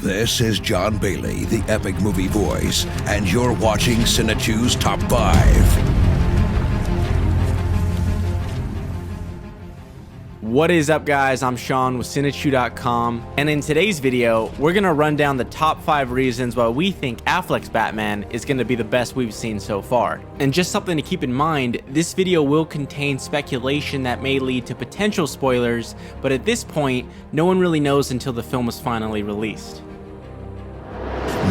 This is John Bailey, the Epic Movie Voice, and you're watching CINECHEW's Top 5. What is up, guys? I'm Sean with CINECHEW.com, and in today's video, we're gonna run down the top 5 reasons why we think Affleck's Batman is gonna be the best we've seen so far. And just something to keep in mind, this video will contain speculation that may lead to potential spoilers, but at this point, no one really knows until the film is finally released.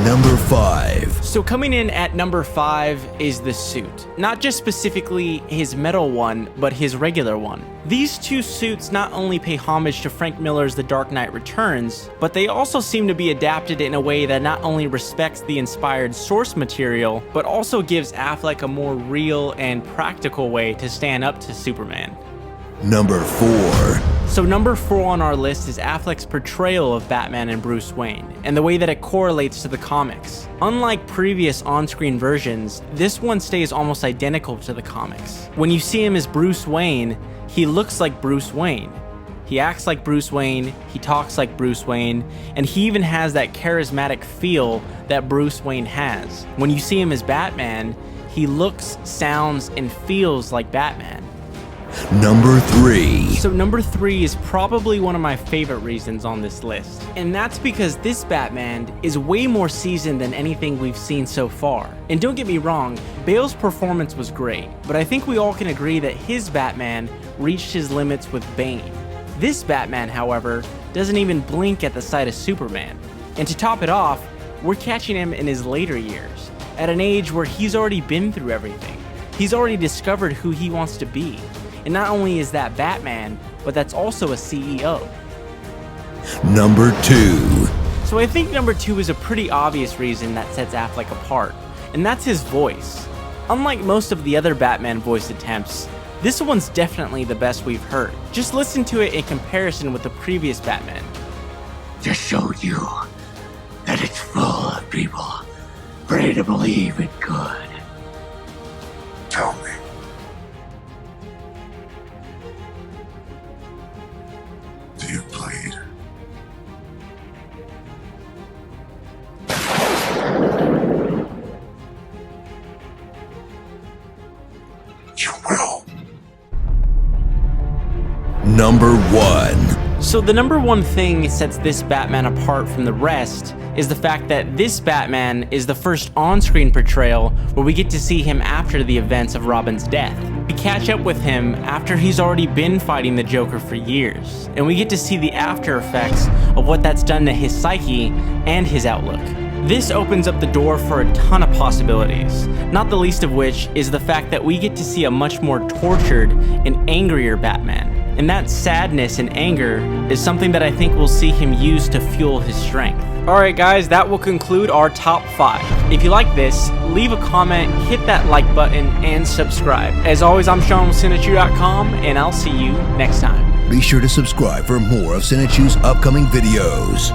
Number 5. So coming in at number 5 is the suit. Not just specifically his metal one, but his regular one. These two suits not only pay homage to Frank Miller's The Dark Knight Returns, but they also seem to be adapted in a way that not only respects the inspired source material, but also gives Affleck a more real and practical way to stand up to Superman. Number 4. So number 4 on our list is Affleck's portrayal of Batman and Bruce Wayne, and the way that it correlates to the comics. Unlike previous on-screen versions, this one stays almost identical to the comics. When you see him as Bruce Wayne, he looks like Bruce Wayne. He acts like Bruce Wayne, he talks like Bruce Wayne, and he even has that charismatic feel that Bruce Wayne has. When you see him as Batman, he looks, sounds, and feels like Batman. Number 3. So number 3 is probably one of my favorite reasons on this list. And that's because this Batman is way more seasoned than anything we've seen so far. And don't get me wrong, Bale's performance was great, but I think we all can agree that his Batman reached his limits with Bane. This Batman, however, doesn't even blink at the sight of Superman. And to top it off, we're catching him in his later years, at an age where he's already been through everything. He's already discovered who he wants to be. And not only is that Batman, but that's also a CEO. Number 2. So I think number 2 is a pretty obvious reason that sets Affleck apart, and that's his voice. Unlike most of the other Batman voice attempts, this one's definitely the best we've heard. Just listen to it in comparison with the previous Batman. To show you that it's full of people ready to believe in good. Tell me. Do you bleed? You will. Number 1. So the number 1 thing that sets this Batman apart from the rest is the fact that this Batman is the first on-screen portrayal where we get to see him after the events of Robin's death. We catch up with him after he's already been fighting the Joker for years, and we get to see the after effects of what that's done to his psyche and his outlook. This opens up the door for a ton of possibilities, not the least of which is the fact that we get to see a much more tortured and angrier Batman. And that sadness and anger is something that I think we'll see him use to fuel his strength. Alright guys, that will conclude our top 5. If you like this, leave a comment, hit that like button, and subscribe. As always, I'm Sean with CINECHEW.com, and I'll see you next time. Be sure to subscribe for more of CINECHEW's upcoming videos.